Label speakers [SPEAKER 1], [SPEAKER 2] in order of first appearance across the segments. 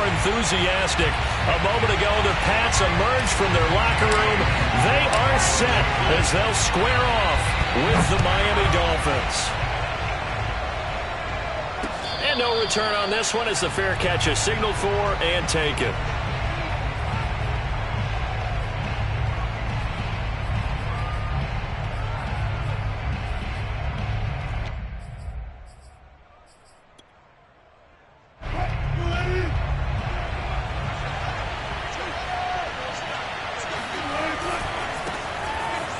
[SPEAKER 1] enthusiastic. A moment ago, the Pats emerged from their locker room. They are set as they'll square off with the Miami Dolphins. And no return on this one as the fair catch is signaled for and taken.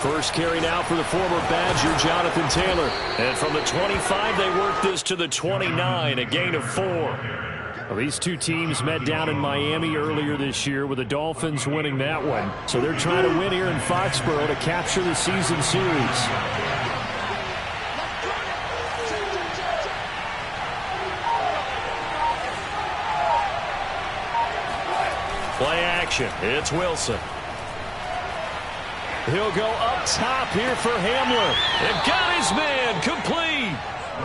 [SPEAKER 1] First carry now for the former Badger, Jonathan Taylor. And from the 25, they work this to the 29, a gain of 4. Well, these two teams met down in Miami earlier this year with the Dolphins winning that one. So they're trying to win here in Foxborough to capture the season series. Play action. It's Wilson. He'll go up top here for Hamler. And got his man complete.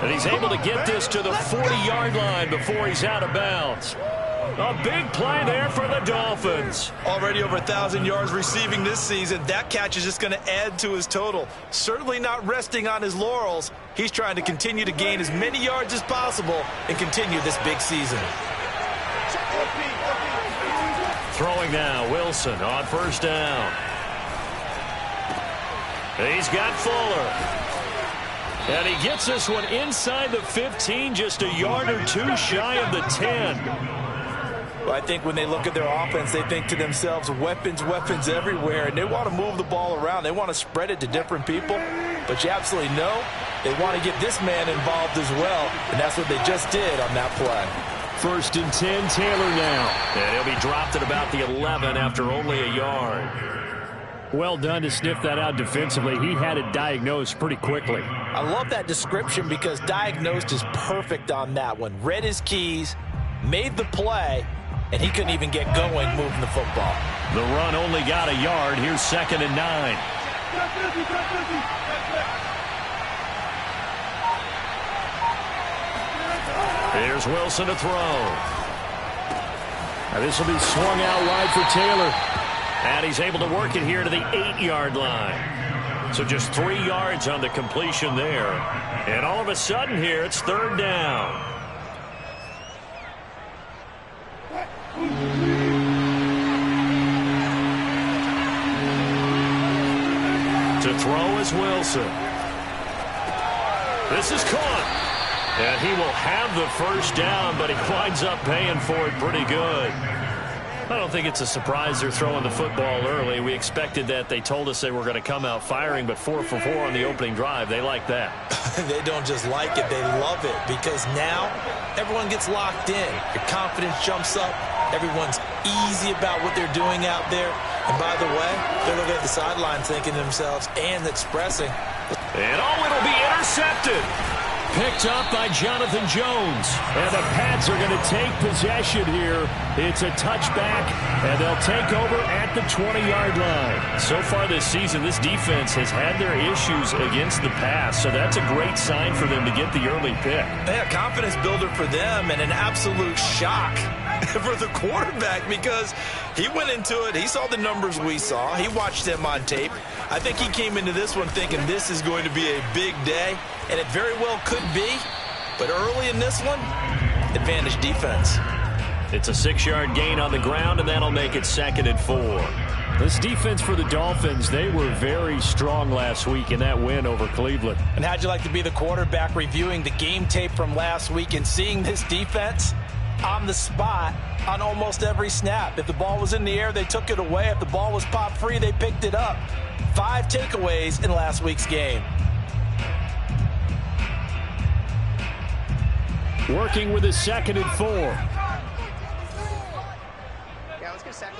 [SPEAKER 1] And he's able to get this to the 40-yard line before he's out of bounds. A big play there for the Dolphins.
[SPEAKER 2] Already over 1,000 yards receiving this season. That catch is just going to add to his total. Certainly not resting on his laurels. He's trying to continue to gain as many yards as possible and continue this big season.
[SPEAKER 1] Throwing now, Wilson on first down. He's got Fuller. And he gets this one inside the 15, just a yard or two shy of the 10.
[SPEAKER 2] Well, I think when they look at their offense, they think to themselves, weapons everywhere, and they want to move the ball around. They want to spread it to different people, but you absolutely know they want to get this man involved as well, and that's what they just did on that play.
[SPEAKER 1] First and 10, Taylor now. And he'll be dropped at about the 11 after only a yard. Well done to sniff that out defensively. He had it diagnosed pretty quickly.
[SPEAKER 2] I love that description because diagnosed is perfect on that one. Read his keys, made the play, and he couldn't even get going moving the football.
[SPEAKER 1] The run only got a yard. Here's 2nd and 9. Here's Wilson to throw. Now this will be swung out wide for Taylor. And he's able to work it here to the 8-yard line. So just 3 yards on the completion there. And all of a sudden here, it's 3rd down. To throw is Wilson. This is caught. And he will have the first down, but he winds up paying for it pretty good. I don't think it's a surprise they're throwing the football early. We expected that. They told us they were going to come out firing, but 4 for 4 on the opening drive. They like that.
[SPEAKER 2] They don't just like it, they love it, because now everyone gets locked in. Your confidence jumps up. Everyone's easy about what they're doing out there. And by the way, they're looking at the sideline thinking to themselves and expressing.
[SPEAKER 1] And it'll be intercepted. Picked up by Jonathan Jones. And the Pats are going to take possession here. It's a touchback, and they'll take over at the 20-yard line. So far this season, this defense has had their issues against the pass, so that's a great sign for them to get the early pick.
[SPEAKER 2] Yeah, confidence builder for them and an absolute shock for the quarterback because he went into it. He saw the numbers we saw. He watched them on tape. I think he came into this one thinking this is going to be a big day, and it very well could be. But early in this one, advantage defense.
[SPEAKER 1] It's a 6-yard gain on the ground, and that'll make it 2nd and 4. This defense for the Dolphins, they were very strong last week in that win over Cleveland.
[SPEAKER 2] And how'd you like to be the quarterback reviewing the game tape from last week and seeing this defense on the spot on almost every snap? If the ball was in the air, they took it away. If the ball was popped free, they picked it up. 5 takeaways in last week's game.
[SPEAKER 1] Working with his 2nd and 4.
[SPEAKER 3] Yeah, let's get second.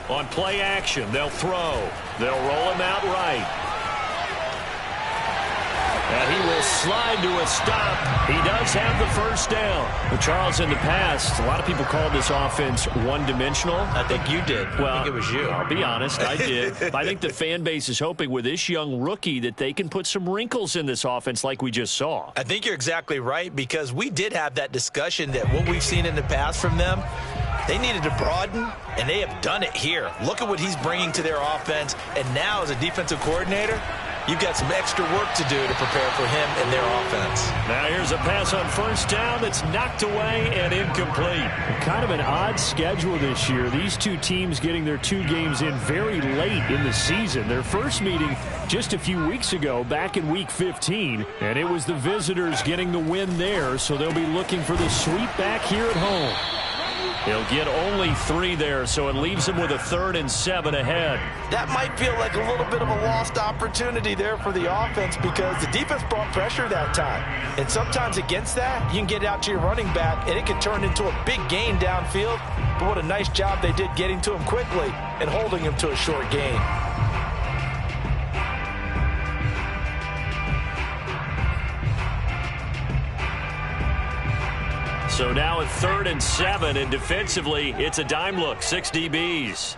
[SPEAKER 1] On play action, they'll throw. They'll roll him out right. And he will slide to a stop. He does have the first down. Well, Charles, in the past, a lot of people called this offense one-dimensional.
[SPEAKER 2] I think you did.
[SPEAKER 1] Well,
[SPEAKER 2] I think it was you.
[SPEAKER 1] I'll be honest, I did. But I think the fan base is hoping with this young rookie that they can put some wrinkles in this offense like we just saw.
[SPEAKER 2] I think you're exactly right, because we did have that discussion that what we've seen in the past from them, they needed to broaden, and they have done it here. Look at what he's bringing to their offense, and now as a defensive coordinator, you've got some extra work to do to prepare for him and their offense.
[SPEAKER 1] Now here's a pass on first down that's knocked away and incomplete. Kind of an odd schedule this year. These two teams getting their 2 games in very late in the season. Their first meeting just a few weeks ago, back in Week 15, and it was the visitors getting the win there, so they'll be looking for the sweep back here at home. He'll get only 3 there, so it leaves him with a 3rd and 7 ahead.
[SPEAKER 2] That might feel like a little bit of a lost opportunity there for the offense, because the defense brought pressure that time. And sometimes against that, you can get out to your running back, and it can turn into a big gain downfield. But what a nice job they did getting to him quickly and holding him to a short gain.
[SPEAKER 1] So now a 3rd and 7, and defensively, it's a dime look, 6 DBs.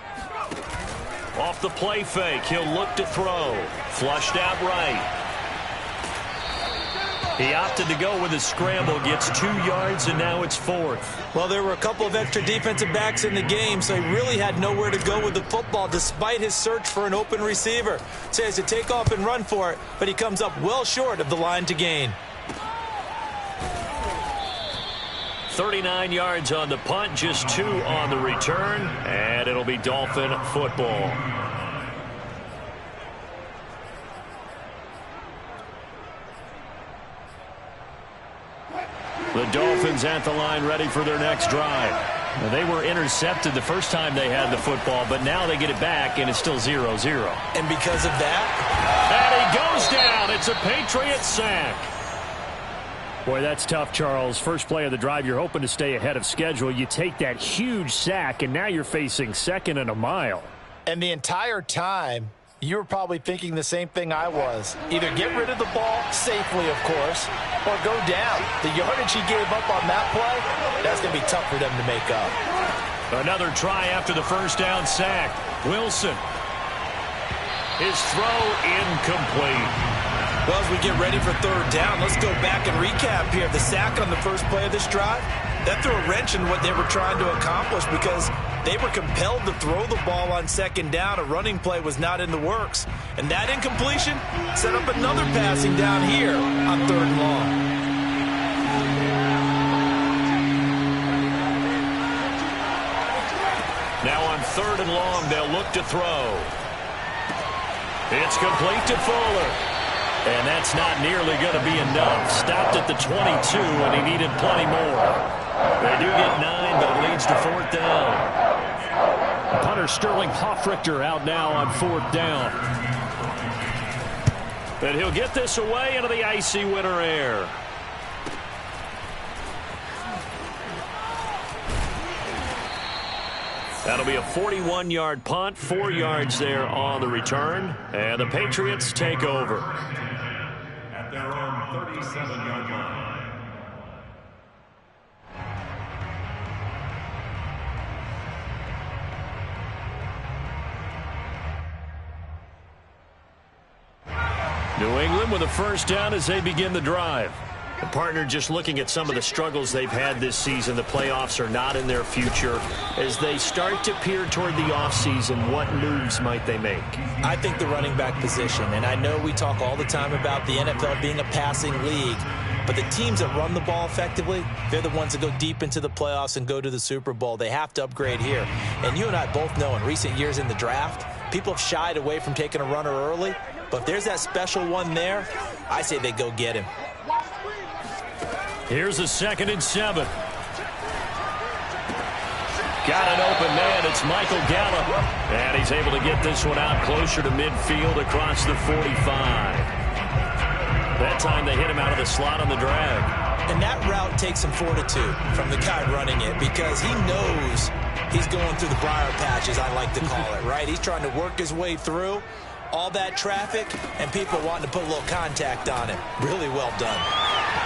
[SPEAKER 1] Off the play fake, he'll look to throw. Flushed out right. He opted to go with a scramble, gets 2 yards, and now it's 4th.
[SPEAKER 2] Well, there were a couple of extra defensive backs in the game, so he really had nowhere to go with the football despite his search for an open receiver. So he has to take off and run for it, but he comes up well short of the line to gain.
[SPEAKER 1] 39 yards on the punt, just 2 on the return, and it'll be Dolphin football. The Dolphins at the line ready for their next drive. Now, they were intercepted the first time they had the football, but now they get it back, and it's still 0-0.
[SPEAKER 2] And because of that?
[SPEAKER 1] And he goes down. It's a Patriot sack. Boy, that's tough, Charles. First play of the drive, you're hoping to stay ahead of schedule. You take that huge sack, and now you're facing 2nd and a mile.
[SPEAKER 2] And the entire time, you were probably thinking the same thing I was. Either get rid of the ball, safely, of course, or go down. The yardage he gave up on that play, that's going to be tough for them to make up.
[SPEAKER 1] Another try after the first down sack. Wilson. His throw incomplete.
[SPEAKER 2] Well, as we get ready for 3rd down, let's go back and recap here. The sack on the first play of this drive, that threw a wrench in what they were trying to accomplish, because they were compelled to throw the ball on 2nd down. A running play was not in the works. And that incompletion set up another passing down here on 3rd and long.
[SPEAKER 1] Now on 3rd and long, they'll look to throw. It's complete to Fuller. And that's not nearly going to be enough. Stopped at the 22, and he needed plenty more. They do get 9, but it leads to 4th down. Punter Sterling Hoffrichter out now on 4th down. And he'll get this away into the icy winter air. That'll be a 41-yard punt, 4 yards there on the return. And the Patriots take over. At their own 37-yard line. New England with a first down as they begin the drive. The partner just looking at some of the struggles they've had this season. The playoffs are not in their future. As they start to peer toward the offseason, what moves might they make?
[SPEAKER 2] I think the running back position, and I know we talk all the time about the NFL being a passing league, but the teams that run the ball effectively, they're the ones that go deep into the playoffs and go to the Super Bowl. They have to upgrade here. And you and I both know in recent years in the draft, people have shied away from taking a runner early, but if there's that special one there, I say they go get him.
[SPEAKER 1] Here's a 2nd and 7. Got an open man. It's Michael Gallup. And he's able to get this one out closer to midfield across the 45. That time they hit him out of the slot on the drag.
[SPEAKER 2] And that route takes some fortitude from the guy running it, because he knows he's going through the briar patch, as I like to call it, right? He's trying to work his way through. all that traffic, and people wanting to put a little contact on him. Really well done.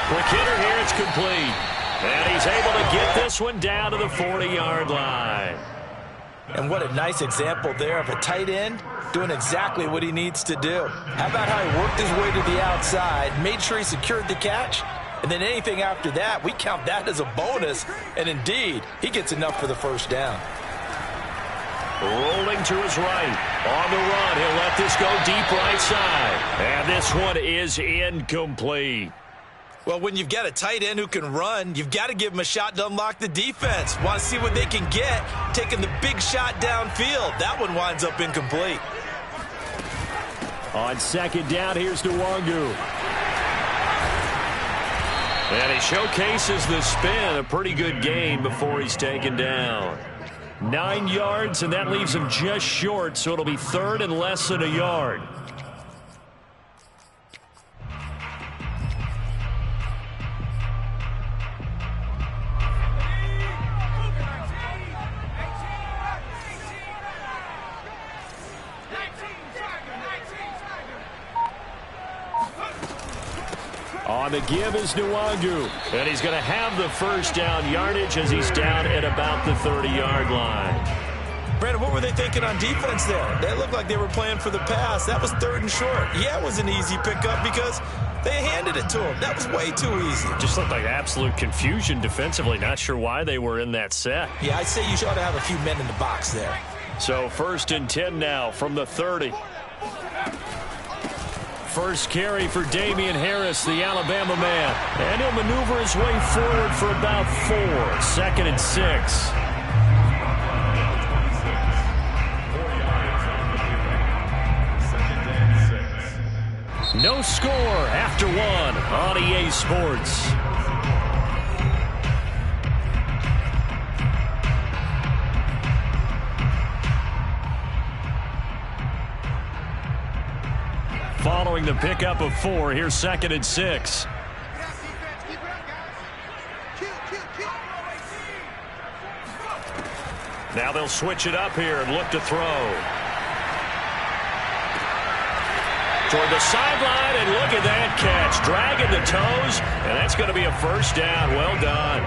[SPEAKER 1] Quick hitter here, it's complete. And he's able to get this one down to the 40-yard line.
[SPEAKER 2] And what a nice example there of a tight end doing exactly what he needs to do. How about how he worked his way to the outside, made sure he secured the catch, and then anything after that, we count that as a bonus. And indeed, he gets enough for the first down.
[SPEAKER 1] Rolling to his right. On the run, he'll let this go deep right side. And this one is incomplete.
[SPEAKER 2] Well, when you've got a tight end who can run, you've got to give him a shot to unlock the defense. Want to see what they can get, taking the big shot downfield. That one winds up incomplete.
[SPEAKER 1] On second down, here's Nwangu. And he showcases the spin. A pretty good gain before he's taken down. 9 yards, and that leaves him just short, so it'll be third and less than a yard. On the give is Nwangu, and he's going to have the first down yardage as he's down at about the 30-yard line.
[SPEAKER 2] Brandon, what were they thinking on defense there? They looked like they were playing for the pass. That was third and short. Yeah, it was an easy pickup because they handed it to him. That was way too easy.
[SPEAKER 1] Just looked like absolute confusion defensively. Not sure why they were in that set.
[SPEAKER 2] Yeah, I'd say you should have a few men in the box there.
[SPEAKER 1] So first and 10 now from the 30. First carry for Damian Harris, the Alabama man. And he'll maneuver his way forward for about 4. Second and 6. No score after 1 on EA Sports. Following the pickup of 4, here's second and 6. Now they'll switch it up here and look to throw. Toward the sideline, and look at that catch. Dragging the toes, and that's going to be a first down. Well done.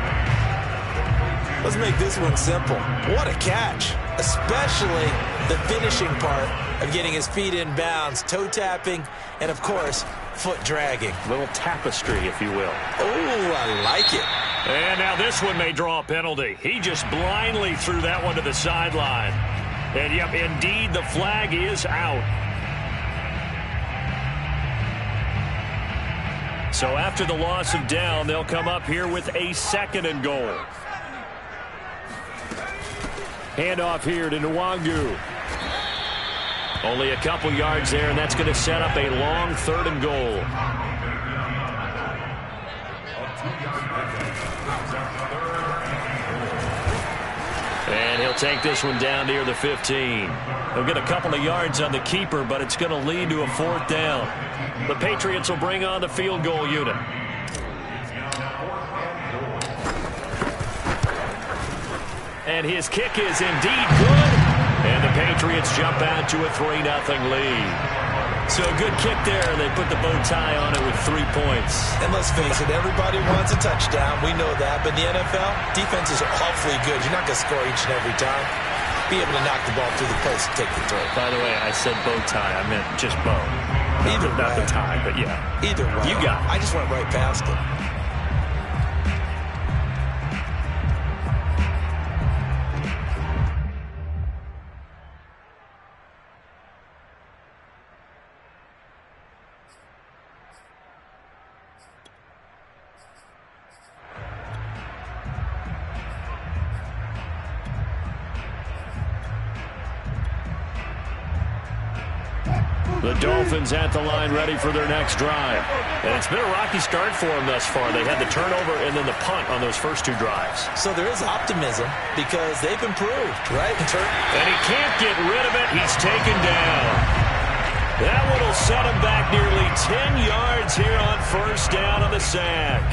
[SPEAKER 2] Let's make this one simple. What a catch, especially the finishing part of getting his feet in bounds, toe tapping, and, of course, foot dragging.
[SPEAKER 1] Little tapestry, if you will.
[SPEAKER 2] Oh, I like it.
[SPEAKER 1] And now this one may draw a penalty. He just blindly threw that one to the sideline. And, yep, indeed, the flag is out. So after the loss of down, they'll come up here with a second and goal. Handoff here to Nwangu. Only a couple yards there, and that's going to set up a long third and goal. And he'll take this one down near the 15. He'll get a couple of yards on the keeper, but it's going to lead to a fourth down. The Patriots will bring on the field goal unit. And his kick is indeed good. And the Patriots jump out to a 3-0 lead. So a good kick there. They put the bow tie on it with 3 points.
[SPEAKER 2] And let's face it, everybody wants a touchdown. We know that. But in the NFL, defense is awfully good. You're not going to score each and every time. Be able to knock the ball through the post and take the throw.
[SPEAKER 1] By the way, I said bow tie. I meant just bow.
[SPEAKER 2] Either
[SPEAKER 1] not
[SPEAKER 2] way.
[SPEAKER 1] the tie, but yeah.
[SPEAKER 2] Either way.
[SPEAKER 1] You got it.
[SPEAKER 2] I just went right past it.
[SPEAKER 1] The Dolphins at the line ready for their next drive. And it's been a rocky start for them thus far. They had the turnover and then the punt on those first 2 drives.
[SPEAKER 2] So there is optimism because they've improved, right?
[SPEAKER 1] And he can't get rid of it. He's taken down. That one will set him back nearly 10 yards here on first down on the sack.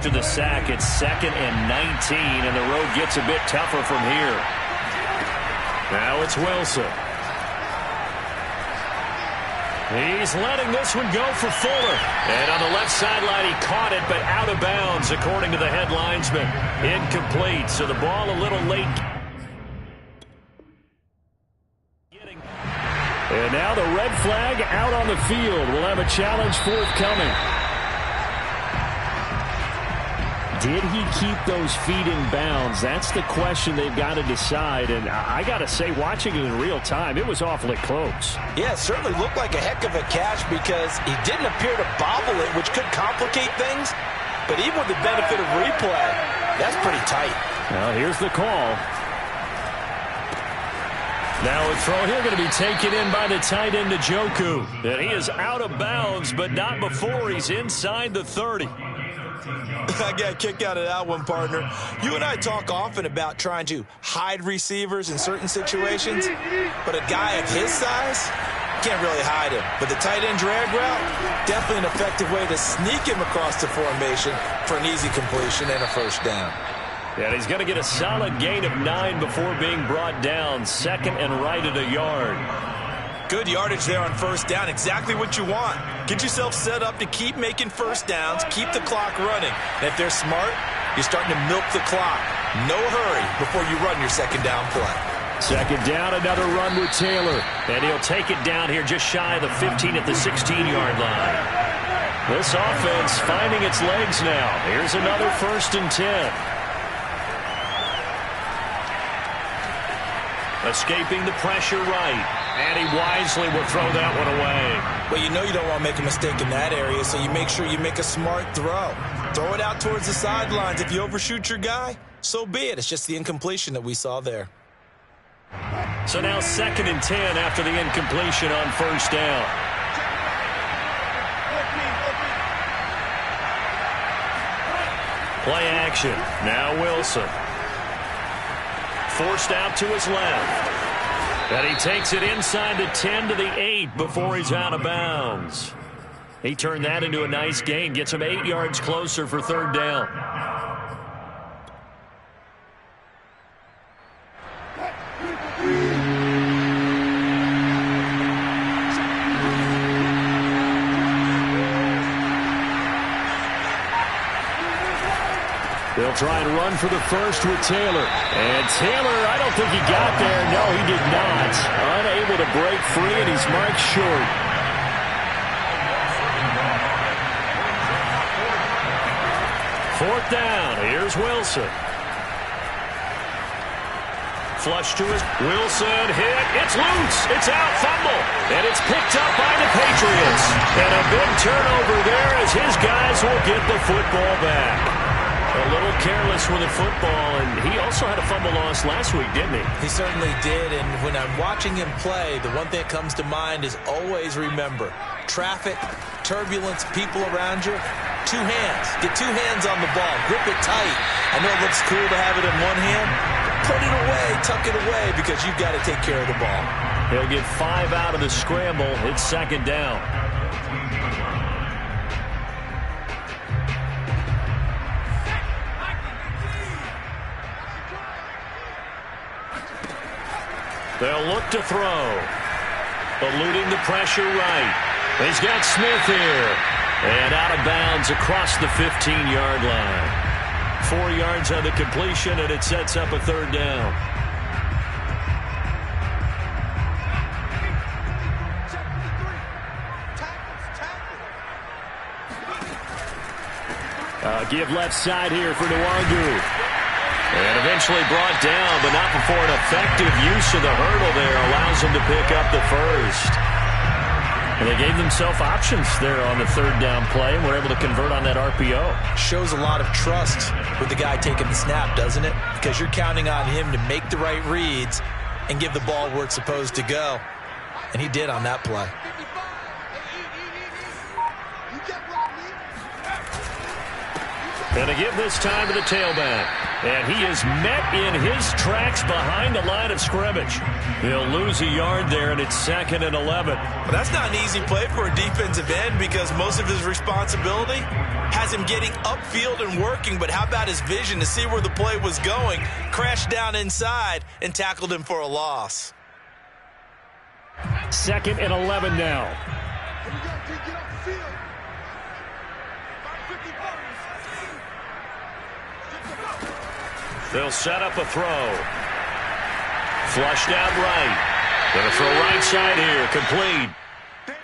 [SPEAKER 1] after the sack. It's 2nd and 19, and the road gets a bit tougher from here. Now it's Wilson. He's letting this one go for Fuller. And on the left sideline, he caught it, but out of bounds, according to the head linesman. Incomplete, so the ball a little late. And now the red flag out on the field. We'll have a challenge forthcoming. Did he keep those feet in bounds? That's the question they've got to decide. And I got to say, watching it in real time, it was awfully close.
[SPEAKER 2] Yeah, it certainly looked like a heck of a catch because he didn't appear to bobble it, which could complicate things. But even with the benefit of replay, that's pretty tight.
[SPEAKER 1] Well, here's the call. Now a throw here going to be taken in by the tight end, Njoku. And he is out of bounds, but not before he's inside the 30.
[SPEAKER 2] I got a kick out of that one, partner. You and I talk often about trying to hide receivers in certain situations, but a guy of his size can't really hide him. But the tight end drag route, definitely an effective way to sneak him across the formation for an easy completion and a first down.
[SPEAKER 1] And he's going to get a solid gain of 9 before being brought down. 2nd and right at a yard.
[SPEAKER 2] Good yardage there on first down. Exactly what you want. Get yourself set up to keep making first downs, keep the clock running. And if they're smart, you're starting to milk the clock. No hurry before you run your second down play.
[SPEAKER 1] 2nd down, another run with Taylor. And he'll take it down here just shy of the 15 at the 16-yard line. This offense finding its legs now. Here's another 1st and 10. Escaping the pressure right. And he wisely will throw that one away.
[SPEAKER 2] Well, you know you don't want to make a mistake in that area, so you make sure you make a smart throw. Throw it out towards the sidelines. If you overshoot your guy, so be it. It's just the incompletion that we saw there.
[SPEAKER 1] So now 2nd and 10 after the incompletion on first down. Play action. Now Wilson. Forced out to his left. And he takes it inside the 10 to the 8 before he's out of bounds. He turned that into a nice gain. Gets him 8 yards closer for 3rd down. They'll try and run for the first with Taylor. And Taylor, I don't think he got there. No, he did not. Unable to break free, and he's marked short. Fourth down. Here's Wilson. Flush to his Wilson hit. It's loose. It's out. Fumble. And it's picked up by the Patriots. And a big turnover there as his guys will get the football back. A little careless with the football, and he also had a fumble loss last week, didn't he?
[SPEAKER 2] He certainly did, and when I'm watching him play, the one thing that comes to mind is always remember, traffic, turbulence, people around you, 2 hands. Get 2 hands on the ball. Grip it tight. I know it looks cool to have it in one hand. Put it away, tuck it away, because you've got to take care of the ball.
[SPEAKER 1] He'll get 5 out of the scramble. It's 2nd down. They'll look to throw. Eluding the pressure right. He's got Smith here. And out of bounds across the 15-yard line. 4 yards on the completion, and it sets up a 3rd down. Give left side here for Nwangu. And eventually brought down, but not before an effective use of the hurdle there allows them to pick up the first. And they gave themselves options there on the 3rd down play and were able to convert on that RPO.
[SPEAKER 2] Shows a lot of trust with the guy taking the snap, doesn't it? Because you're counting on him to make the right reads and give the ball where it's supposed to go. And he did on that play.
[SPEAKER 1] And to give this time to the tailback. And he is met in his tracks behind the line of scrimmage. He'll lose a yard there, and it's 2nd and 11.
[SPEAKER 2] Well, that's not an easy play for a defensive end because most of his responsibility has him getting upfield and working, but how about his vision to see where the play was going, crashed down inside, and tackled him for a loss.
[SPEAKER 1] 2nd and 11 now. They'll set up a throw. Flushed out right. Going to throw right side here. Complete.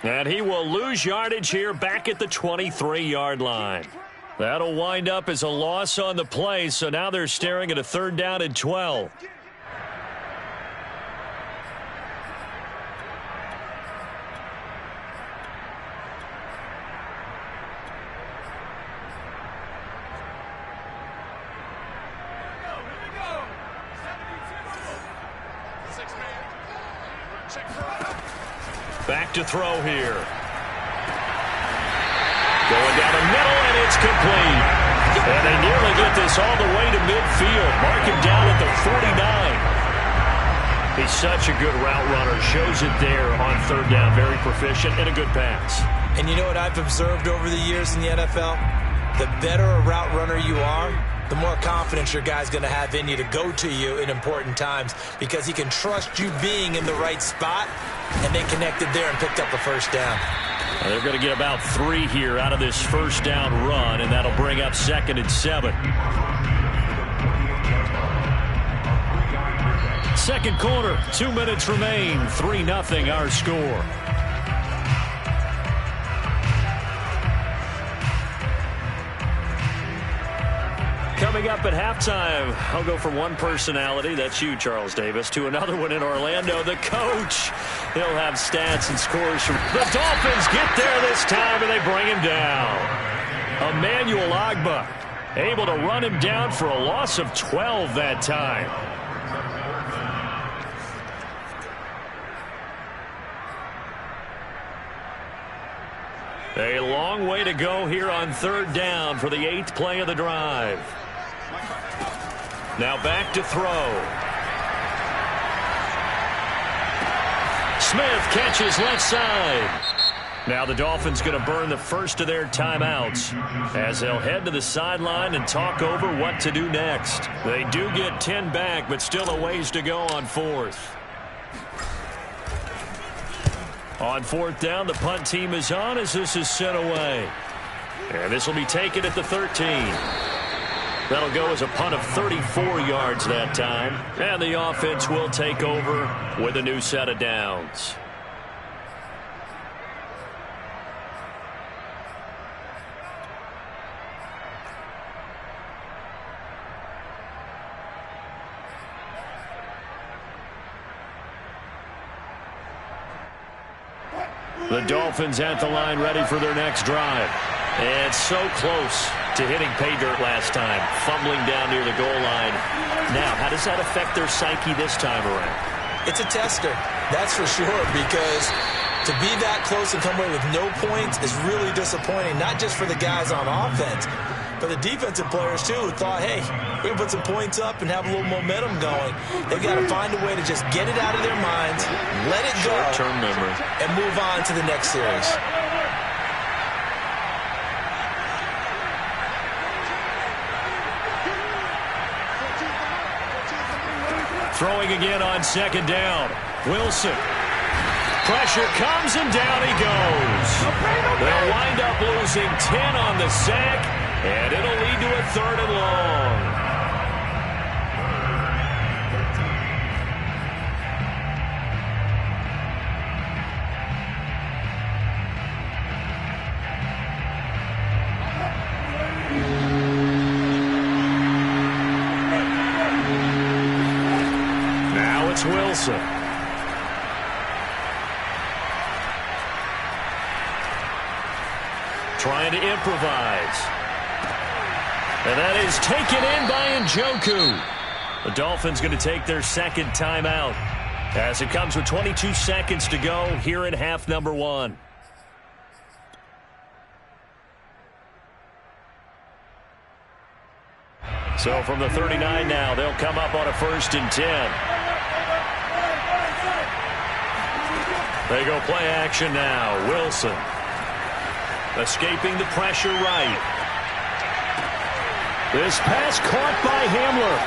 [SPEAKER 1] And he will lose yardage here back at the 23-yard line. That'll wind up as a loss on the play, so now they're staring at a 3rd down and 12. Back to throw here. Going down the middle, and it's complete. And they nearly get this all the way to midfield. Mark him down at the 49. He's such a good route runner. Shows it there on 3rd down. Very proficient and a good pass.
[SPEAKER 2] And you know what I've observed over the years in the NFL? The better a route runner you are, the more confidence your guy's going to have in you to go to you in important times because he can trust you being in the right spot, and they connected there and picked up a 1st down.
[SPEAKER 1] Well, they're going to get about 3 here out of this 1st down run, and that'll bring up 2nd and 7. Second quarter, 2 minutes remain, 3-0 our score. Coming up at halftime, I'll go from one personality, that's you, Charles Davis, to another one in Orlando, the coach. He'll have stats and scores from the Dolphins. Get there this time, and they bring him down. Emmanuel Ogbah able to run him down for a loss of 12 that time. A long way to go here on 3rd down for the 8th play of the drive. Now back to throw. Smith catches left side. Now the Dolphins going to burn the first of their timeouts as they'll head to the sideline and talk over what to do next. They do get 10 back, but still a ways to go on 4th. On 4th down, the punt team is on as this is sent away. And this will be taken at the 13. That'll go as a punt of 34 yards that time. And the offense will take over with a new set of downs. The Dolphins at the line ready for their next drive. And so close to hitting pay dirt last time, fumbling down near the goal line. Now, how does that affect their psyche this time around?
[SPEAKER 2] It's a tester, that's for sure, because to be that close and come away with no points is really disappointing, not just for the guys on offense, but the defensive players, too, who thought, hey, we can put some points up and have a little momentum going. They've got to find a way to just get it out of their minds, let it go,
[SPEAKER 1] short-term memory,
[SPEAKER 2] and move on to the next series.
[SPEAKER 1] Throwing again on 2nd down. Wilson. Pressure comes and down he goes. They'll wind up losing 10 on the sack, and it'll lead to a 3rd and long. Now it's Wilson. Trying to improvise. And that is taken in by Njoku. The Dolphins going to take their 2nd timeout as it comes with 22 seconds to go here in half number 1. So from the 39 now, they'll come up on a 1st and 10. They go play action now. Wilson escaping the pressure right. This pass caught by Hamler.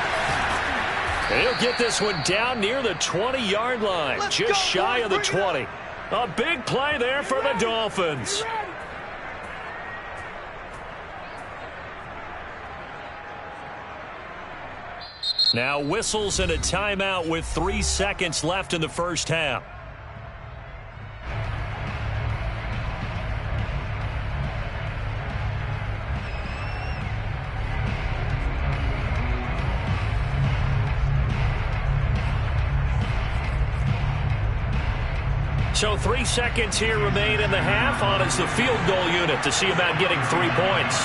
[SPEAKER 1] He'll get this one down near the 20-yard line, just shy of the 20. A big play there for the Dolphins. Now whistles and a timeout with 3 seconds left in the first half. So 3 seconds here remain in the half. On is the field goal unit to see about getting 3 points.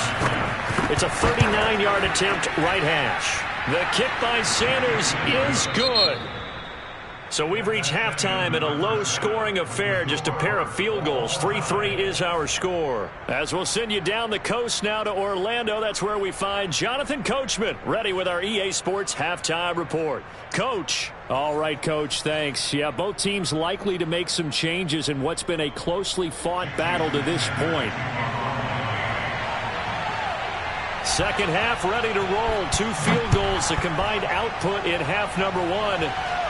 [SPEAKER 1] It's a 39-yard attempt, right hash. The kick by Sanders is good. So we've reached halftime in a low-scoring affair, just a pair of field goals. 3-3 is our score. As we'll send you down the coast now to Orlando, that's where we find Jonathan Coachman, ready with our EA Sports Halftime Report. Coach. All right, Coach, thanks. Yeah, both teams likely to make some changes in what's been a closely fought battle to this point. Second half ready to roll. 2 field goals, the combined output in half number 1.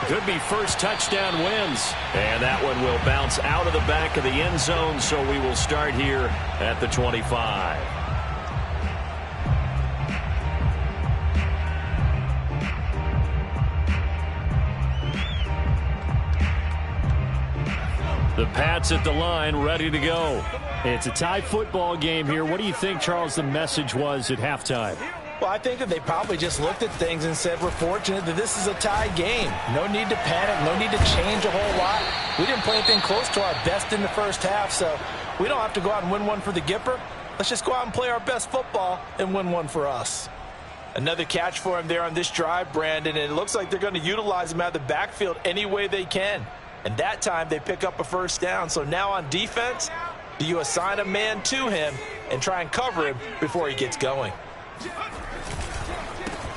[SPEAKER 1] Could be first touchdown wins. And that one will bounce out of the back of the end zone, so we will start here at the 25. The Pats at the line, ready to go. It's a tie football game here. What do you think, Charles, the message was at halftime?
[SPEAKER 2] Well, I think that they probably just looked at things and said, we're fortunate that this is a tie game. No need to panic. No need to change a whole lot. We didn't play anything close to our best in the first half, so we don't have to go out and win one for the Gipper. Let's just go out and play our best football and win one for us. Another catch for him there on this drive, Brandon, and it looks like they're going to utilize him out of the backfield any way they can. And that time they pick up a first down. So now on defense, do you assign a man to him and try and cover him before he gets going?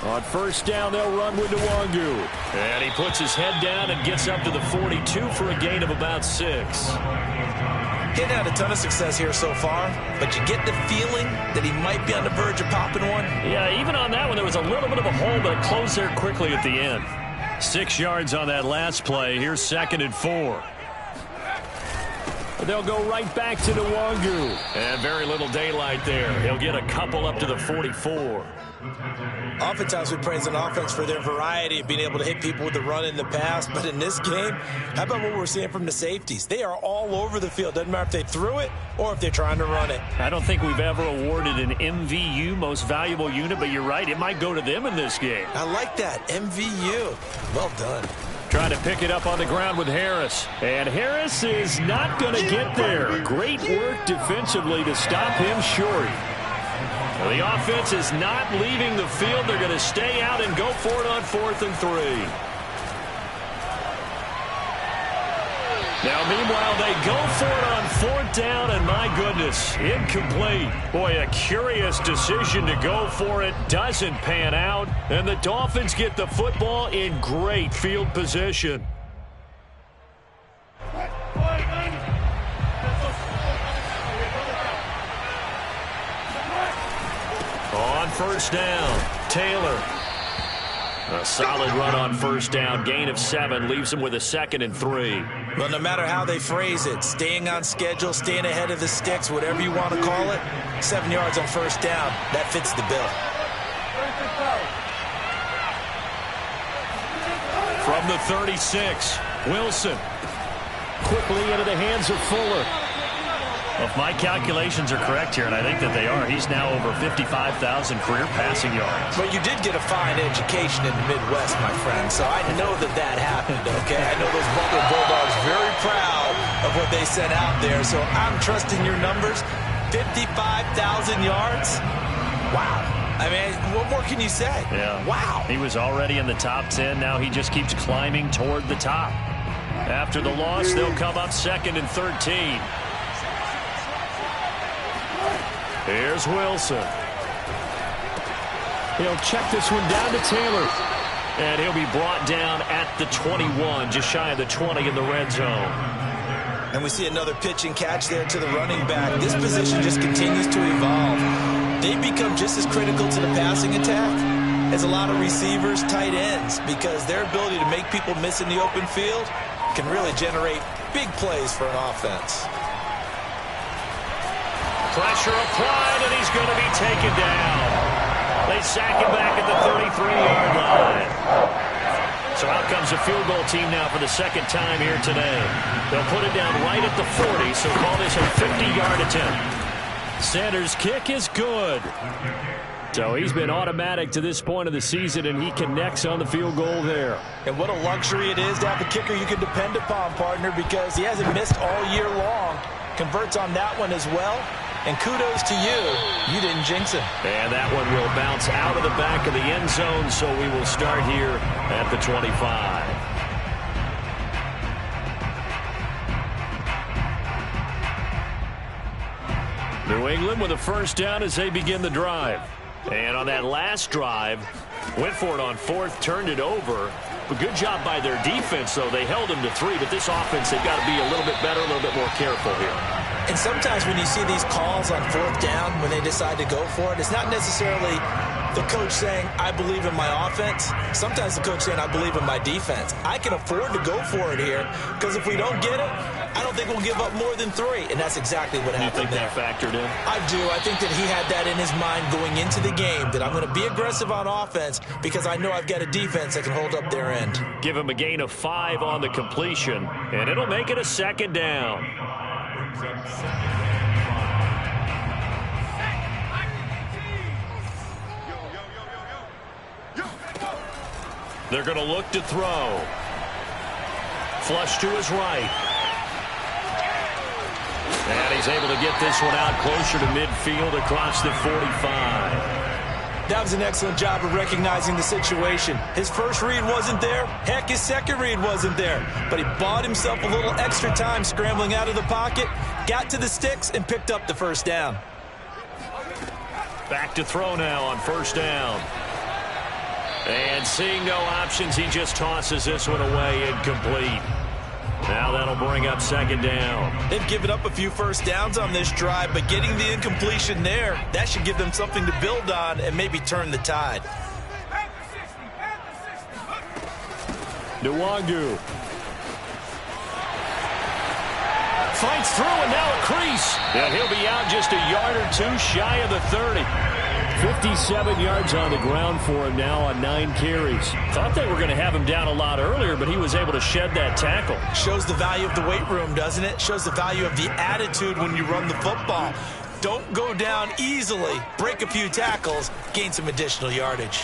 [SPEAKER 1] On first down, they'll run with Nwangu. And he puts his head down and gets up to the 42 for a gain of about 6.
[SPEAKER 2] He's had a ton of success here so far, but you get the feeling that he might be on the verge of popping one.
[SPEAKER 1] Yeah, even on that one, there was a little bit of a hole, but it closed there quickly at the end. 6 yards on that last play. Here's 2nd and 4. They'll go right back to Nwangu. And very little daylight there. He'll get a couple up to the 44.
[SPEAKER 2] Oftentimes we praise an offense for their variety of being able to hit people with the run in the pass. But in this game, how about what we're seeing from the safeties? They are all over the field. Doesn't matter if they threw it or if they're trying to run it.
[SPEAKER 1] I don't think we've ever awarded an MVU, most valuable unit, but you're right. It might go to them in this game.
[SPEAKER 2] I like that. MVU. Well done.
[SPEAKER 1] Trying to pick it up on the ground with Harris. And Harris is not going to get there. Great work defensively to stop him short. Well, the offense is not leaving the field. They're going to stay out and go for it on 4th and 3. Now, meanwhile, they go for it on 4th down, and my goodness, incomplete. Boy, a curious decision to go for it. Doesn't pan out, and the Dolphins get the football in great field position. On first down, Taylor. A solid run on first down. Gain of 7 leaves him with a 2nd and 3.
[SPEAKER 2] Well, no matter how they phrase it, staying on schedule, staying ahead of the sticks, whatever you want to call it, 7 yards on first down, that fits the bill.
[SPEAKER 1] From the 36, Wilson. Quickly into the hands of Fuller. Well, if my calculations are correct here, and I think that they are, he's now over 55,000 career passing yards.
[SPEAKER 2] But you did get a fine education in the Midwest, my friend, so I know that that happened, okay? I know those Butler Bulldogs very proud of what they sent out there, so I'm trusting your numbers. 55,000 yards? Wow. I mean, what more can you say?
[SPEAKER 1] Yeah.
[SPEAKER 2] Wow.
[SPEAKER 1] He was already in the top 10. Now he just keeps climbing toward the top. After the loss, they'll come up 2nd and 13. Here's Wilson. He'll check this one down to Taylor. And he'll be brought down at the 21, just shy of the 20 in the red zone.
[SPEAKER 2] And we see another pitch and catch there to the running back. This position just continues to evolve. They become just as critical to the passing attack as a lot of receivers, tight ends, because their ability to make people miss in the open field can really generate big plays for an offense.
[SPEAKER 1] Pressure applied, and he's going to be taken down. They sack him back at the 33-yard line. So out comes the field goal team now for the second time here today. They'll put it down right at the 40, so call this a 50-yard attempt. Sanders' kick is good. So he's been automatic to this point of the season, and he connects on the field goal there.
[SPEAKER 2] And what a luxury it is to have a kicker you can depend upon, partner, because he hasn't missed all year long. Converts on that one as well. And kudos to you. You didn't jinx him.
[SPEAKER 1] And that one will bounce out of the back of the end zone, so we will start here at the 25. New England with a first down as they begin the drive. And on that last drive, went for it on fourth, turned it over. But good job by their defense, though. They held them to 3, but this offense, they've got to be a little bit better, a little bit more careful here.
[SPEAKER 2] And sometimes when you see these calls on fourth down, when they decide to go for it, it's not necessarily the coach saying, I believe in my offense. Sometimes the coach saying, I believe in my defense. I can afford to go for it here, because if we don't get it, I don't think we'll give up more than 3. And that's exactly what happened there.
[SPEAKER 1] You think that factored in?
[SPEAKER 2] I do. I think that he had that in his mind going into the game, that I'm going to be aggressive on offense because I know I've got a defense that can hold up their end.
[SPEAKER 1] Give him a gain of 5 on the completion, and it'll make it a second down. They're going to look to throw. Flush to his right. And he's able to get this one out closer to midfield across the 45.
[SPEAKER 2] That was an excellent job of recognizing the situation. His first read wasn't there. Heck, his second read wasn't there. But he bought himself a little extra time scrambling out of the pocket, got to the sticks, and picked up the first down.
[SPEAKER 1] Back to throw now on first down. And seeing no options, he just tosses this one away incomplete. Now that'll bring up second down.
[SPEAKER 2] They've given up a few first downs on this drive, but getting the incompletion there, that should give them something to build on and maybe turn the tide.
[SPEAKER 1] Nwangu fights through, and now a crease. And he'll be out just a yard or 2 shy of the 30. 57 yards on the ground for him now on 9 carries. Thought they were going to have him down a lot earlier, but he was able to shed that tackle.
[SPEAKER 2] Shows the value of the weight room, doesn't it? Shows the value of the attitude when you run the football. Don't go down easily. Break a few tackles, gain some additional yardage.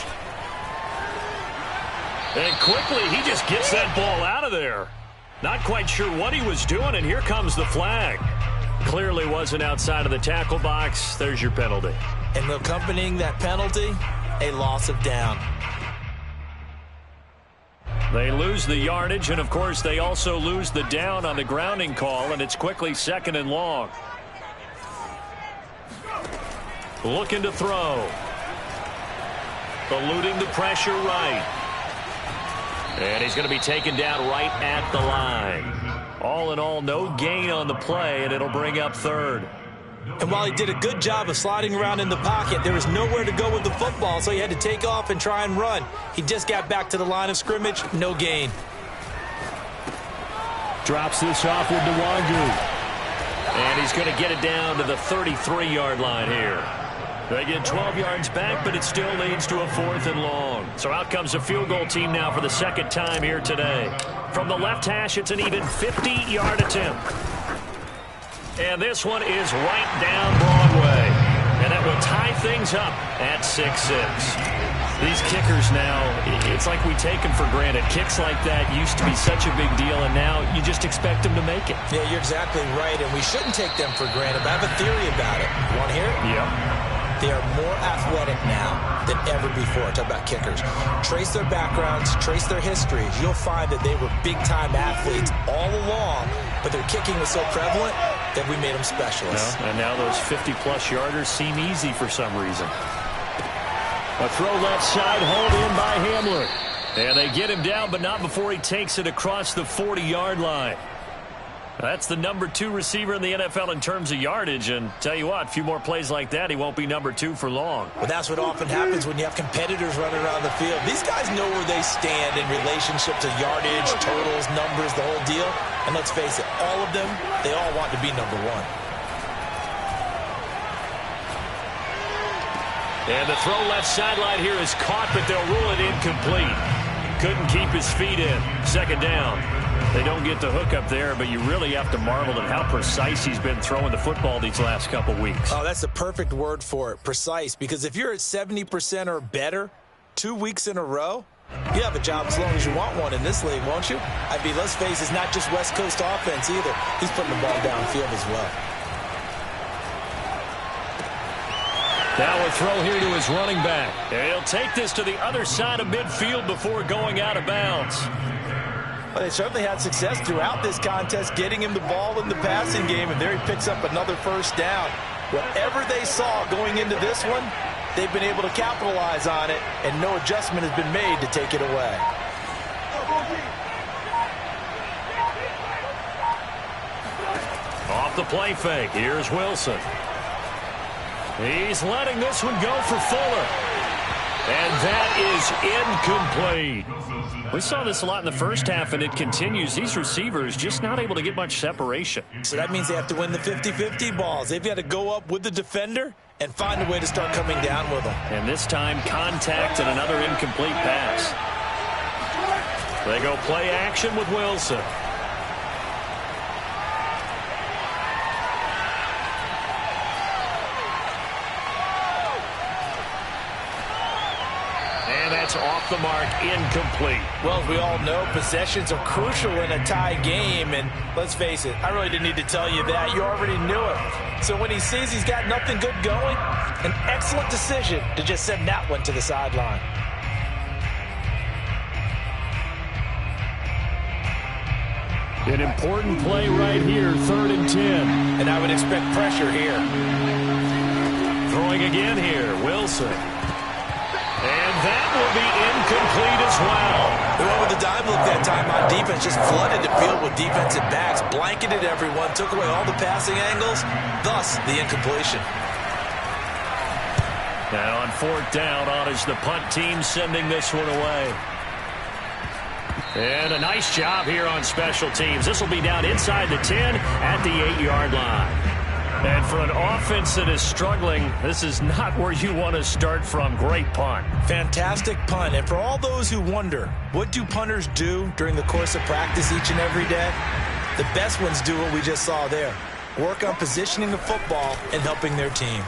[SPEAKER 1] And quickly, he just gets that ball out of there. Not quite sure what he was doing, and here comes the flag. Clearly wasn't outside of the tackle box. There's your penalty.
[SPEAKER 2] And accompanying that penalty, a loss of down.
[SPEAKER 1] They lose the yardage, and of course they also lose the down on the grounding call, and it's quickly second and long. Looking to throw. Eluding the pressure right. And he's going to be taken down right at the line. All in all, no gain on the play, and it'll bring up third.
[SPEAKER 2] And while he did a good job of sliding around in the pocket, there was nowhere to go with the football, so he had to take off and try and run. He just got back to the line of scrimmage, no gain.
[SPEAKER 1] Drops this off with Nwangu. And he's going to get it down to the 33-yard line here. They get 12 yards back, but it still leads to a 4th and long. So out comes the field goal team now for the second time here today. From the left hash, it's an even 50-yard attempt. And this one is right down Broadway. And that will tie things up at 6-6. These kickers now, it's like we take them for granted. Kicks like that used to be such a big deal, and now you just expect them to make it.
[SPEAKER 2] Yeah, you're exactly right, and we shouldn't take them for granted. But I have a theory about it. You want to hear it?
[SPEAKER 1] Yeah.
[SPEAKER 2] They are more athletic now than ever before. Talk about kickers. Trace their backgrounds, trace their histories. You'll find that they were big-time athletes all along, but their kicking was so prevalent that we made them specialists.
[SPEAKER 1] And now those 50-plus yarders seem easy for some reason. A throw left side, hauled in by Hamler. And they get him down, but not before he takes it across the 40-yard line. That's the number 2 receiver in the NFL in terms of yardage. And tell you what, a few more plays like that, he won't be number 2 for long.
[SPEAKER 2] Well, that's what often happens when you have competitors running around the field. These guys know where they stand in relationship to yardage, totals, numbers, the whole deal. And let's face it, all of them, they all want to be number 1.
[SPEAKER 1] And the throw left sideline here is caught, but they'll rule it incomplete. Couldn't keep his feet in. Second down. They don't get the hook up there, but you really have to marvel at how precise he's been throwing the football these last couple weeks.
[SPEAKER 2] Oh, that's the perfect word for it, precise. Because if you're at 70% or better 2 weeks in a row, you have a job as long as you want one in this league, won't you? I mean, let's face it, it's not just West Coast offense either. He's putting the ball downfield as well.
[SPEAKER 1] Now a throw here to his running back. And he'll take this to the other side of midfield before going out of bounds.
[SPEAKER 2] Well, they certainly had success throughout this contest, getting him the ball in the passing game, and there he picks up another first down. Whatever they saw going into this one, they've been able to capitalize on it, and no adjustment has been made to take it away.
[SPEAKER 1] Off the play fake, here's Wilson. He's letting this one go for Fuller. And that is incomplete. We saw this a lot in the first half, and it continues. These receivers just not able to get much separation.
[SPEAKER 2] So that means they have to win the 50-50 balls. They've got to go up with the defender and find a way to start coming down with them.
[SPEAKER 1] And this time, contact and another incomplete pass. They go play action with Wilson. That's off the mark, incomplete.
[SPEAKER 2] Well, as we all know, possessions are crucial in a tie game, and let's face it, I really didn't need to tell you that. You already knew it. So when he sees he's got nothing good going, an excellent decision to just send that one to the sideline.
[SPEAKER 1] An important play right here, 3rd and 10.
[SPEAKER 2] And I would expect pressure here.
[SPEAKER 1] Throwing again here, Wilson. And that will be incomplete as well.
[SPEAKER 2] They went with the dime look that time on defense, just flooded the field with defensive backs, blanketed everyone, took away all the passing angles, thus the incompletion.
[SPEAKER 1] Now on 4th down, on is the punt team sending this one away. And a nice job here on special teams. This will be down inside the 10 at the 8-yard line. And for an offense that is struggling, this is not where you want to start from. Great punt.
[SPEAKER 2] Fantastic punt. And for all those who wonder, what do punters do during the course of practice each and every day? The best ones do what we just saw there. Work on positioning the football and helping their team.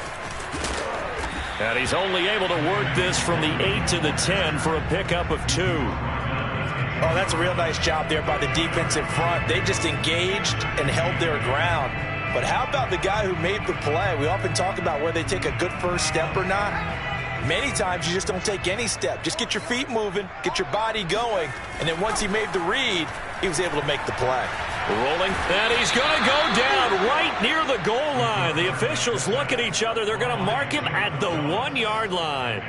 [SPEAKER 1] And he's only able to work this from the 8 to the 10 for a pickup of 2.
[SPEAKER 2] Oh, that's a real nice job there by the defensive front. They just engaged and held their ground. But how about the guy who made the play? We often talk about whether they take a good first step or not. Many times you just don't take any step. Just get your feet moving, get your body going, and then once he made the read, he was able to make the play.
[SPEAKER 1] Rolling, and he's going to go down right near the goal line. The officials look at each other. They're going to mark him at the 1-yard line.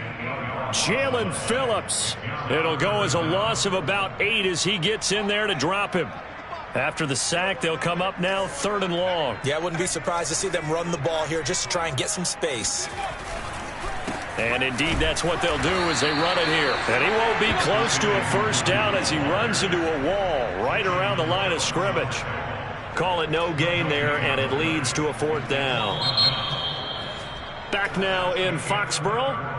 [SPEAKER 1] Jalen Phillips. It'll go as a loss of about 8 as he gets in there to drop him. After the sack, they'll come up now 3rd and long.
[SPEAKER 2] Yeah, I wouldn't be surprised to see them run the ball here just to try and get some space.
[SPEAKER 1] And indeed, that's what they'll do as they run it here. And he won't be close to a first down as he runs into a wall right around the line of scrimmage. Call it no gain there, and it leads to a 4th down. Back now in Foxborough.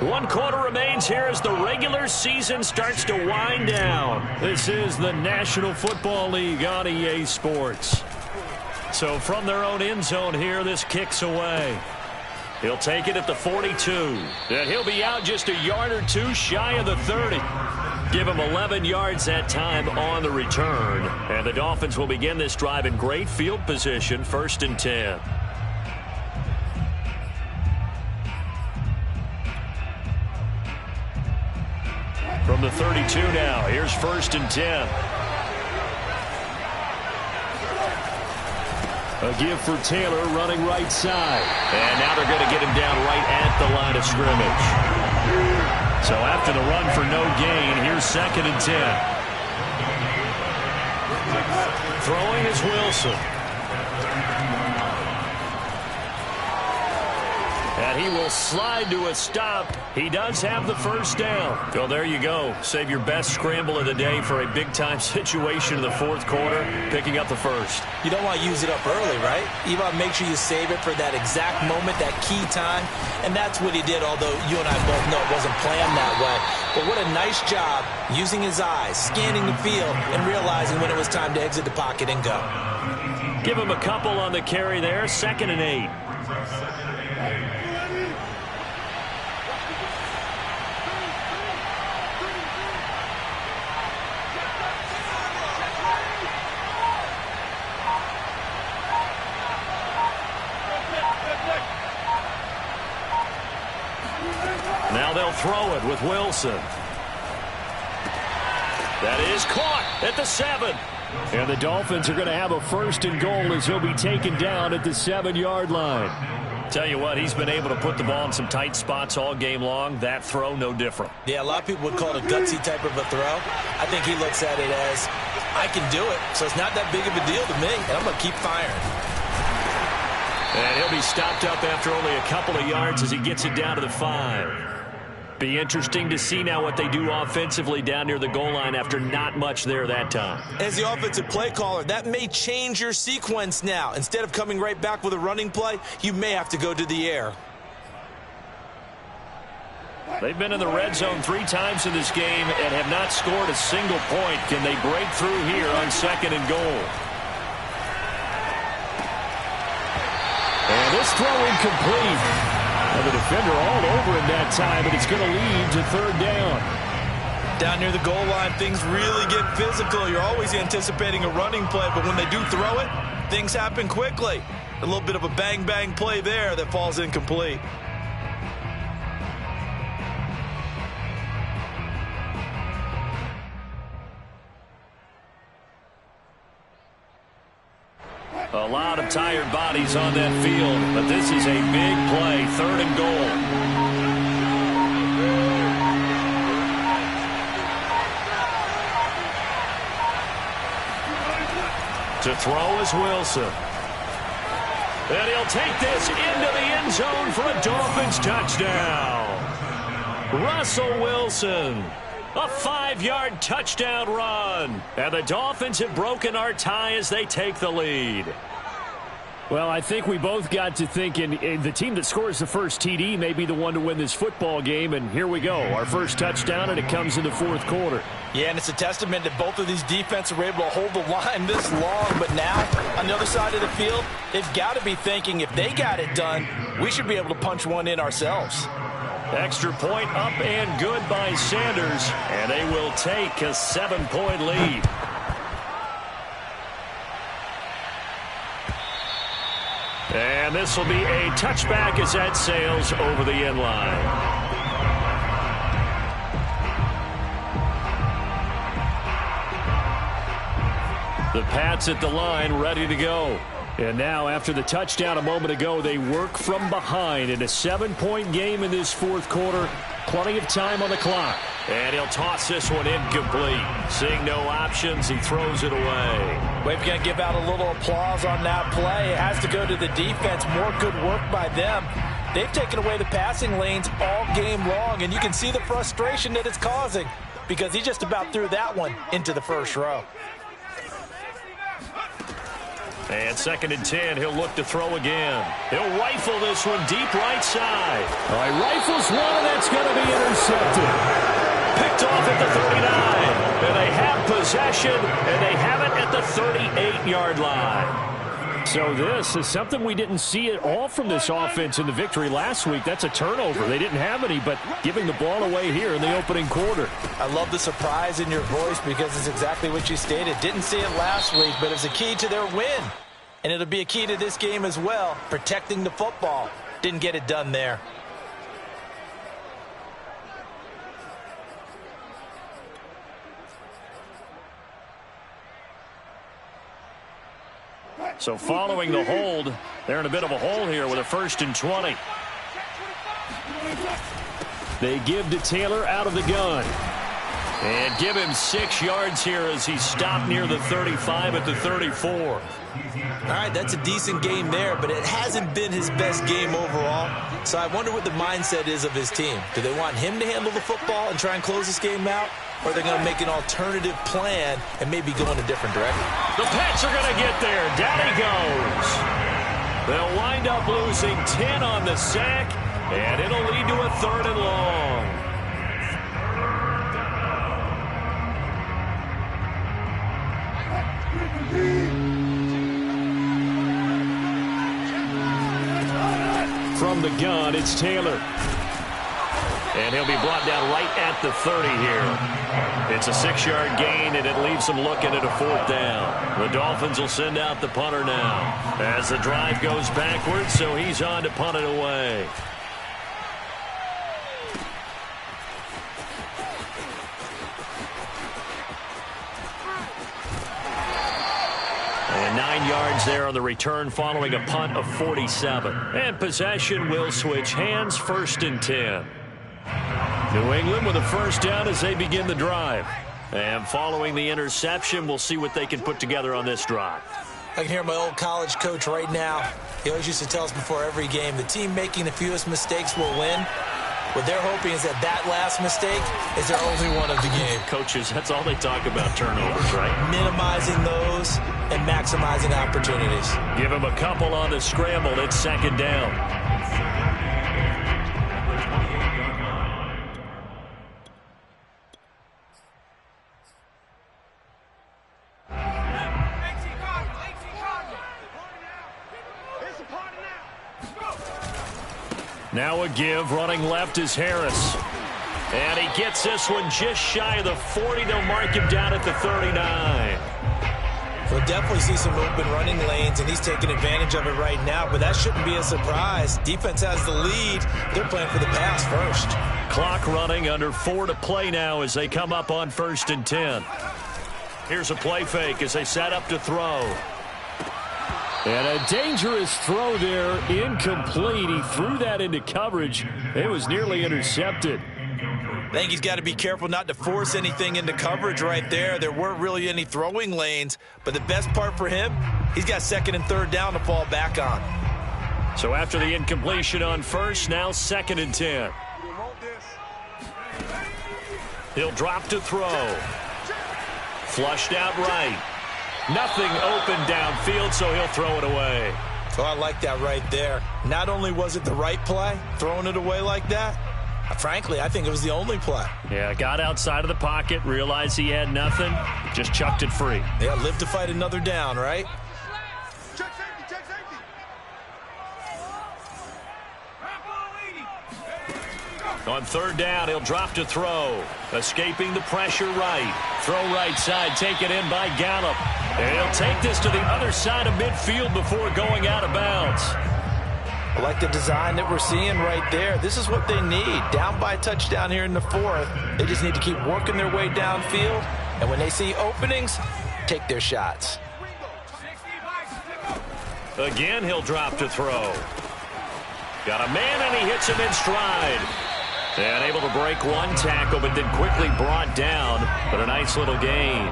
[SPEAKER 1] 1 quarter remains here as the regular season starts to wind down. This is the National Football League on EA Sports. So from their own end zone here, this kicks away. He'll take it at the 42. And he'll be out just a yard or 2 shy of the 30. Give him 11 yards that time on the return. And the Dolphins will begin this drive in great field position, 1st and 10. From the 32 now, here's 1st and 10. A give for Taylor running right side. And now they're going to get him down right at the line of scrimmage. So after the run for no gain, here's 2nd and 10. Throwing is Wilson. And he will slide to a stop. He does have the first down. Well, there you go. Save your best scramble of the day for a big-time situation in the 4th quarter, picking up the first.
[SPEAKER 2] You don't want to use it up early, right? You want to make sure you save it for that exact moment, that key time. And that's what he did, although you and I both know it wasn't planned that way. But what a nice job using his eyes, scanning the field, and realizing when it was time to exit the pocket and go.
[SPEAKER 1] Give him a couple on the carry there. 2nd and 8. Now they'll throw it with Wilson. That is caught at the 7. And the Dolphins are going to have a 1st and goal as he'll be taken down at the 7-yard line. Tell you what, he's been able to put the ball in some tight spots all game long. That throw, no different.
[SPEAKER 2] Yeah, a lot of people would call it a gutsy type of a throw. I think he looks at it as, I can do it, so it's not that big of a deal to me, and I'm going to keep firing.
[SPEAKER 1] And he'll be stopped up after only a couple of yards as he gets it down to the 5. Be interesting to see now what they do offensively down near the goal line after not much there that time.
[SPEAKER 2] As the offensive play caller, that may change your sequence now. Instead of coming right back with a running play, you may have to go to the air.
[SPEAKER 1] They've been in the red zone 3 times in this game and have not scored a single point. Can they break through here on 2nd and goal? And this throw incomplete. And the defender all over him that time, and it's going to lead to 3rd down.
[SPEAKER 2] Down near the goal line, things really get physical. You're always anticipating a running play, but when they do throw it, things happen quickly. A little bit of a bang-bang play there that falls incomplete.
[SPEAKER 1] A lot of tired bodies on that field, but this is a big play, 3rd and goal. To throw is Wilson. And he'll take this into the end zone for a Dolphins touchdown. Russell Wilson. A 5-yard touchdown run. And the Dolphins have broken our tie as they take the lead. Well, I think we both got to thinking the team that scores the first TD may be the one to win this football game. And here we go. Our first touchdown, and it comes in the 4th quarter.
[SPEAKER 2] Yeah, and it's a testament that both of these defenses were able to hold the line this long. But now, on the other side of the field, they've got to be thinking if they got it done, we should be able to punch one in ourselves.
[SPEAKER 1] Extra point up and good by Sanders, and they will take a 7-point lead. And this will be a touchback as that sails over the end line. The Pats at the line ready to go. And now, after the touchdown a moment ago, they work from behind in a 7-point game in this 4th quarter. Plenty of time on the clock. And he'll toss this one incomplete. Seeing no options, he throws it away.
[SPEAKER 2] We've got to give out a little applause on that play. It has to go to the defense. More good work by them. They've taken away the passing lanes all game long, and you can see the frustration that it's causing because he just about threw that one into the first row.
[SPEAKER 1] And 2nd and 10, he'll look to throw again. He'll rifle this one deep right side. All right, rifles one, and that's going to be intercepted. Picked off at the 39. And they have possession, and they have it at the 38-yard line. So this is something we didn't see at all from this offense in the victory last week. That's a turnover. They didn't have any, but giving the ball away here in the opening quarter.
[SPEAKER 2] I love the surprise in your voice because it's exactly what you stated. Didn't see it last week, but it's a key to their win. And it'll be a key to this game as well, protecting the football. Didn't get it done there.
[SPEAKER 1] So following the hold, they're in a bit of a hole here with a 1st and 20. They give to Taylor out of the gun. And give him 6 yards here as he stopped near the 35 at the 34.
[SPEAKER 2] All right, that's a decent game there, but it hasn't been his best game overall. So I wonder what the mindset is of his team. Do they want him to handle the football and try and close this game out? Or are they going to make an alternative plan and maybe go in a different direction?
[SPEAKER 1] The Pats are going to get there. Down he goes. They'll wind up losing 10 on the sack, and it'll lead to a 3rd and long. From the gun, it's Taylor. And he'll be brought down right at the 30 here. It's a 6-yard gain, and it leaves them looking at a 4th down. The Dolphins will send out the punter now as the drive goes backwards, so he's on to punt it away. And 9 yards there on the return following a punt of 47. And possession will switch hands, 1st and 10. New England with a 1st down as they begin the drive. And following the interception, we'll see what they can put together on this drive.
[SPEAKER 2] I can hear my old college coach right now. He always used to tell us before every game, the team making the fewest mistakes will win. What they're hoping is that that last mistake is their only one of the game.
[SPEAKER 1] Coaches, that's all they talk about, turnovers, right?
[SPEAKER 2] Minimizing those and maximizing opportunities.
[SPEAKER 1] Give them a couple on the scramble. It's 2nd down. Now a give, running left is Harris. And he gets this one just shy of the 40. They'll mark him down at the 39.
[SPEAKER 2] We'll definitely see some open running lanes, and he's taking advantage of it right now, but that shouldn't be a surprise. Defense has the lead. They're playing for the pass first.
[SPEAKER 1] Clock running, under 4 to play now as they come up on 1st and 10. Here's a play fake as they set up to throw. And a dangerous throw there, incomplete. He threw that into coverage. It was nearly intercepted.
[SPEAKER 2] I think he's got to be careful not to force anything into coverage right there. There weren't really any throwing lanes, but the best part for him, he's got 2nd and 3rd down to fall back on.
[SPEAKER 1] So after the incompletion on 1st, now 2nd and 10. He'll drop to throw. Flushed out right. Nothing open downfield, so he'll throw it away.
[SPEAKER 2] So I like that right there. Not only was it the right play, throwing it away like that, frankly, I think it was the only play.
[SPEAKER 1] Yeah, got outside of the pocket, realized he had nothing, just chucked it free.
[SPEAKER 2] Yeah, live to fight another down, right?
[SPEAKER 4] Check safety, check safety.
[SPEAKER 1] On 3rd down, he'll drop to throw. Escaping the pressure right. Throw right side, taken in by Gallup. And he'll take this to the other side of midfield before going out of bounds.
[SPEAKER 2] I like the design that we're seeing right there. This is what they need. Down by a touchdown here in the 4th. They just need to keep working their way downfield. And when they see openings, take their shots.
[SPEAKER 1] Again, he'll drop to throw. Got a man, and he hits him in stride. And able to break one tackle, but then quickly brought down. But a nice little gain.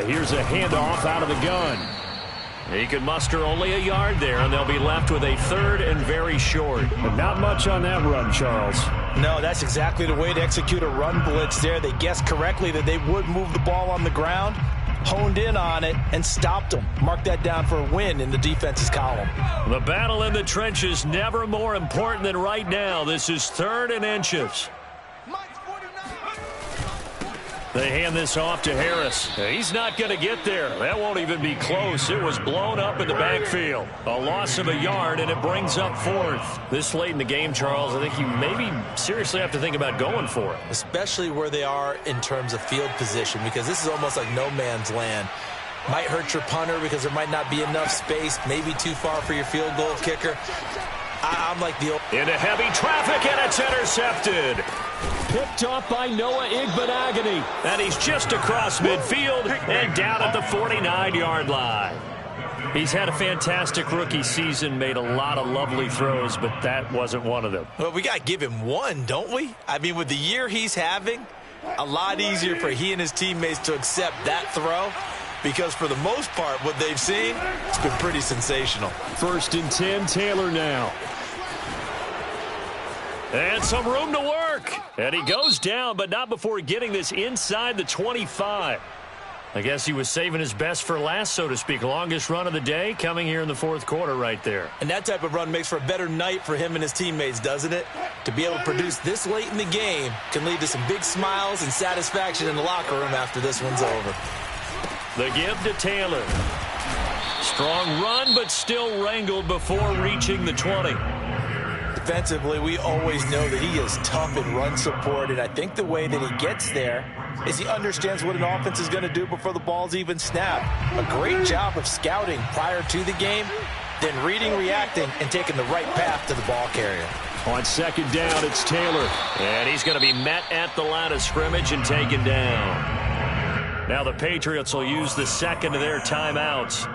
[SPEAKER 1] Here's a handoff out of the gun. He could muster only a yard there, and they'll be left with a 3rd and very short. But not much on that run, Charles.
[SPEAKER 2] No, that's exactly the way to execute a run blitz there. They guessed correctly that they would move the ball on the ground, honed in on it, and stopped them. Mark that down for a win in the defense's column.
[SPEAKER 1] The battle in the trenches never more important than right now. This is 3rd and inches. They hand this off to Harris. He's not going to get there. That won't even be close. It was blown up in the backfield. A loss of a yard, and it brings up 4th. This late in the game, Charles, I think you maybe seriously have to think about going for it.
[SPEAKER 2] Especially where they are in terms of field position, because this is almost like no man's land. Might hurt your punter because there might not be enough space, maybe too far for your field goal kicker. I'm like the...
[SPEAKER 1] Into heavy traffic, and it's intercepted. picked off by Noah Igbinoghene. And he's just across midfield and down at the 49-yard line. He's had a fantastic rookie season, made a lot of lovely throws, but that wasn't one of them.
[SPEAKER 2] Well, we got to give him one, don't we? I mean, with the year he's having, a lot easier for he and his teammates to accept that throw, because for the most part, what they've seen, it's been pretty sensational.
[SPEAKER 1] 1st and 10, Taylor now. And some room to work. And he goes down, but not before getting this inside the 25. I guess he was saving his best for last, so to speak. Longest run of the day coming here in the 4th quarter right there.
[SPEAKER 2] And that type of run makes for a better night for him and his teammates, doesn't it? To be able to produce this late in the game can lead to some big smiles and satisfaction in the locker room after this one's over.
[SPEAKER 1] The give to Taylor. Strong run, but still wrangled before reaching the 20.
[SPEAKER 2] Defensively, we always know that he is tough in run support, and I think the way that he gets there is he understands what an offense is going to do before the ball's even snapped. A great job of scouting prior to the game, then reading, reacting, and taking the right path to the ball carrier.
[SPEAKER 1] On 2nd down, it's Taylor. And he's going to be met at the line of scrimmage and taken down. Now the Patriots will use the 2nd of their timeouts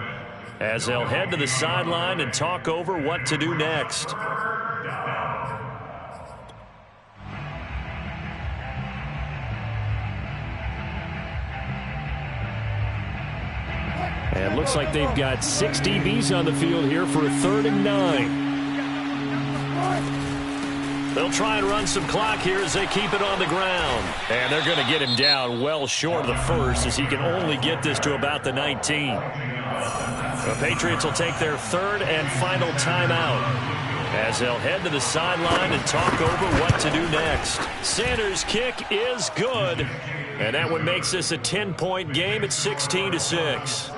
[SPEAKER 1] as they'll head to the sideline and talk over what to do next. And looks like they've got 6 DBs on the field here for a 3rd and 9. They'll try and run some clock here as they keep it on the ground. And they're going to get him down well short of the 1st as he can only get this to about the 19. The Patriots will take their 3rd and final timeout as they'll head to the sideline and talk over what to do next. Sanders' kick is good. And that one makes this a 10-point game at 16-6.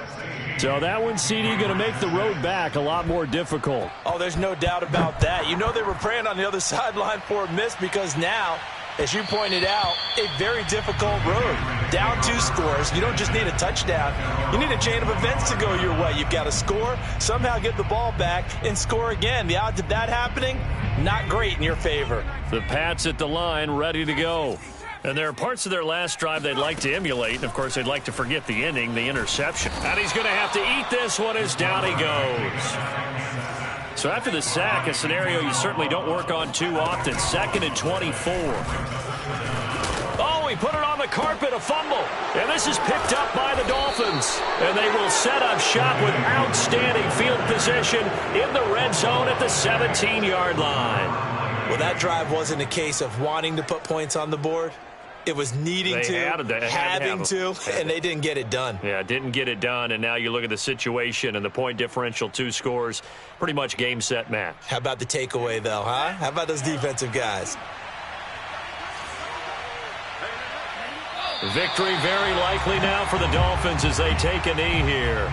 [SPEAKER 1] So that one, CD, going to make the road back a lot more difficult.
[SPEAKER 2] Oh, there's no doubt about that. You know they were praying on the other sideline for a miss because now, as you pointed out, a very difficult road. Down 2 scores. You don't just need a touchdown. You need a chain of events to go your way. You've got to score, somehow get the ball back, and score again. The odds of that happening, not great in your favor.
[SPEAKER 1] The Pats at the line, ready to go. And there are parts of their last drive they'd like to emulate. And, of course, they'd like to forget the ending, the interception. And he's going to have to eat this one as down he goes. So after the sack, a scenario you certainly don't work on too often. 2nd and 24. Oh, he put it on the carpet, a fumble. And this is picked up by the Dolphins. And they will set up shop with outstanding field position in the red zone at the 17-yard line.
[SPEAKER 2] Well, that drive wasn't a case of wanting to put points on the board. It was needing to, having to, and they didn't get it done.
[SPEAKER 1] Yeah, didn't get it done, and now you look at the situation and the point differential, 2 scores, pretty much game, set, match.
[SPEAKER 2] How about the takeaway, though, huh? How about those defensive guys?
[SPEAKER 1] Victory very likely now for the Dolphins as they take a knee here.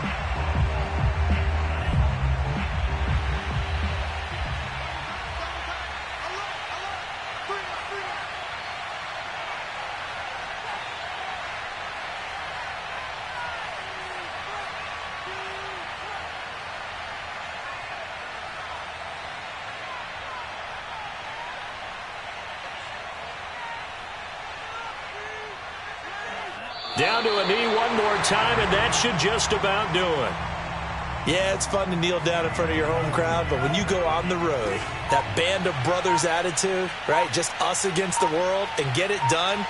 [SPEAKER 1] Down to a knee one more time, and that should just about do it.
[SPEAKER 2] Yeah, it's fun to kneel down in front of your home crowd, but when you go on the road, that band of brothers attitude, right, just us against the world, and get it done,